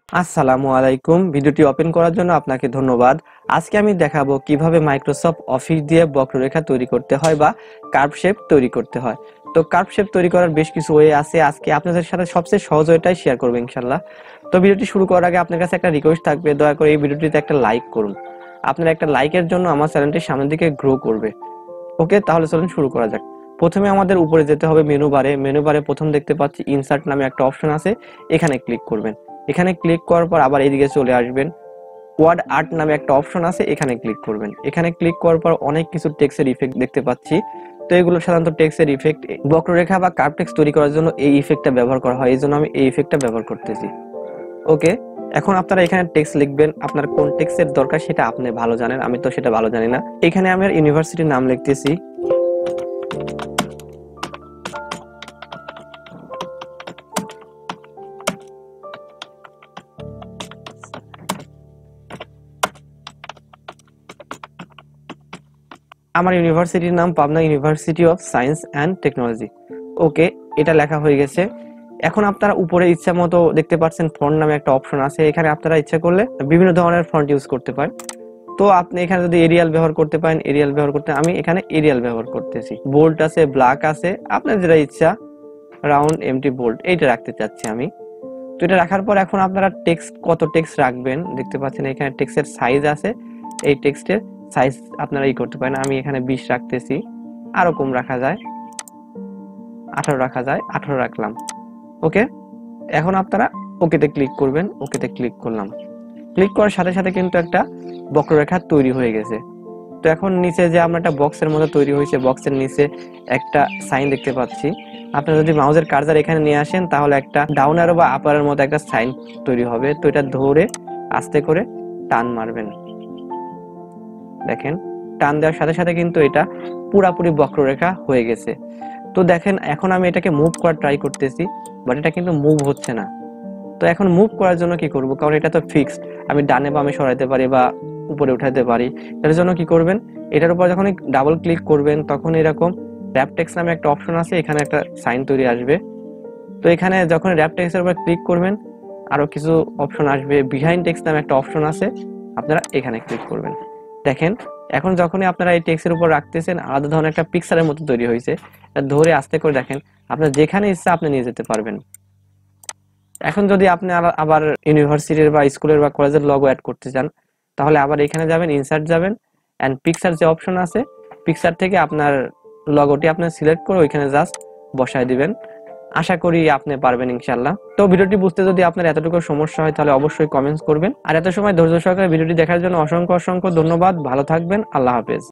আসসালামু আলাইকুম। ভিডিওটি ওপেন করার জন্য আপনাকে ধন্যবাদ। আজকে আমি দেখাবো কিভাবে মাইক্রোসফট অফিস দিয়ে বক্ররেখা তৈরি করতে হয় বা কার্ভ শেপ তৈরি করতে হয়। তো কার্ভ শেপ তৈরি করার বেশ কিছু ওয়ে আছে, আজকে আপনাদের সাথে সবচেয়ে সহজ ওয়েটাই শেয়ার করবো ইনশাল্লাহ। তো ভিডিওটি শুরু করার আগে আপনার কাছে একটা রিকোয়েস্ট থাকবে, দয়া করে এই ভিডিওটিতে একটা লাইক করুন। আপনার একটা লাইকের জন্য আমার চ্যানেলটি সামনের দিকে গ্রো করবে। ওকে, তাহলে চলুন শুরু করা যাক। প্রথমে আমাদের উপরে যেতে হবে মেনু বারে প্রথম দেখতে পাচ্ছি ইনসার্ট নামে একটা অপশন আছে, এখানে ক্লিক করবেন। এখানে ক্লিক করার পর আবার এইদিকে চলে আসবেন, ওয়ার্ড আর্ট নামে একটা অপশন আছে, এখানে ক্লিক করবেন। এখানে ক্লিক করার পর অনেক কিছু টেক্সটের ইফেক্ট দেখতে পাচ্ছি। তো এগুলো সাধারণত টেক্সটের ইফেক্ট, বক্ররেখা বা কার্ভ টেক্সট তৈরি করার জন্য এই ইফেক্টটা ব্যবহার করা হয়, এই জন্য আমি এই ইফেক্টটা ব্যবহার করতেছি। ওকে, এখন আপনারা এখানে টেক্সট লিখবেন, আপনার কোন টেক্সটের দরকার সেটা আপনি ভালো জানেন, আমি তো সেটা ভালো জানি না। এখানে আমি ইউনিভার্সিটির নাম লিখতেছি। আমার ইউনিভার্সিটির নাম Pabna university of science and technology. Okay, এটা লেখা হয়ে গেছে। এখন আপনারা উপরে ইচ্ছা মতো দেখতে পাচ্ছেন ফন্ট নামে একটা অপশন আছে, এখানে আপনারা ইচ্ছা করলে বিভিন্ন ধরনের ফন্ট ইউজ করতে পারেন। তো আপনি এখানে যদি এরিয়াল ব্যবহার করতে পারেন, এরিয়াল ব্যবহার করতে, আমি এখানে এরিয়াল ব্যবহার করতেছি। বোল্ড আছে, ব্ল্যাক আছে, আপনার যেটা ইচ্ছা, রাউন্ড এমটি বোল্ড এইটা রাখতে চাচ্ছি আমি। তো এটা রাখার পর এখন আপনারা টেক্সট, কত টেক্সট রাখবেন দেখতে পাচ্ছেন এখানে টেক্সটের সাইজ আছে, এই টেক্সটের সাইজ আপনারা করতে পারেন। আমি এখানে 20 রাখতেছি, আরো কম রাখা যায়, 18 রাখা যায়, 18 রাখলাম। ওকে, এখন আপনারা ওকেতে ক্লিক করবেন। ওকেতে ক্লিক করলাম। ক্লিক করার সাথে সাথে কিন্তু একটা বক্ররেখা তৈরি হয়ে গেছে। তো এখন নিচে যে আমরা একটা বক্সের মতো তৈরি হয়েছে, বক্সের নিচে একটা সাইন দেখতে পাচ্ছি। আপনারা যদি মাউসের কার্সার এখানে নিয়ে আসেন তাহলে একটা ডাউন অ্যারো বা আপ অ্যারোর মতো একটা সাইন তৈরি হবে। তো এটা ধরে আস্তে করে টান মারবেন। দেখেন, টান দেওয়ার সাথে সাথে কিন্তু এটা পুরাপুরি বক্ররেখা হয়ে গেছে। তো দেখেন, এখন আমি এটাকে মুভ করার ট্রাই করতেছি, বাট এটা কিন্তু মুভ হচ্ছে না। তো এখন মুভ করার জন্য কি করব, কারণ এটা তো ফিক্সড, আমি ডানে বামে সরাইতে পারি বা উপরে উঠাতে পারি। এর জন্য কি করবেন, এটার উপর যখন ডাবল ক্লিক করবেন তখন এরকম র‍্যাপ টেক্সট নামে একটা অপশন আছে, এখানে একটা সাইন তৈরি আসবে। তো এখানে যখন র‍্যাপ টেক্সটের উপর ক্লিক করবেন আরো কিছু অপশন আসবে, বিহাইন্ড টেক্সট নামে একটা অপশন আছে, আপনারা এখানে ক্লিক করবেন। দেখেন, এখন যখনই আপনারা এই টেক্সটের উপর রাখতেছেন আলাদা ধরনের একটা পিকচারের মতো তৈরি হয়েছে। ধরে আস্তে করে দেখেন, আপনার যেখানে ইচ্ছা আপনি নিয়ে যেতে পারবেন। এখন যদি আপনি আবার ইউনিভার্সিটির বা স্কুলের বা কলেজের লোগো অ্যাড করতে চান, তাহলে আবার এখানে যাবেন, ইনসার্ট যাবেন, এন্ড পিকচার যে অপশন আছে, পিকচার থেকে আপনার লোগোটি আপনি সিলেক্ট করে ওইখানে জাস্ট বসায় দিবেন। আশা করি আপনি পারবেন ইনশাআল্লাহ। তো ভিডিওটি বুঝতে যদি আপনার এতটুকু সমস্যা হয় তাহলে অবশ্যই কমেন্টস করবেন। আর এত সময় ধৈর্য সহকারে ভিডিওটি দেখার জন্য অসংখ্য অসংখ্য ধন্যবাদ। ভালো থাকবেন, আল্লাহ হাফেজ।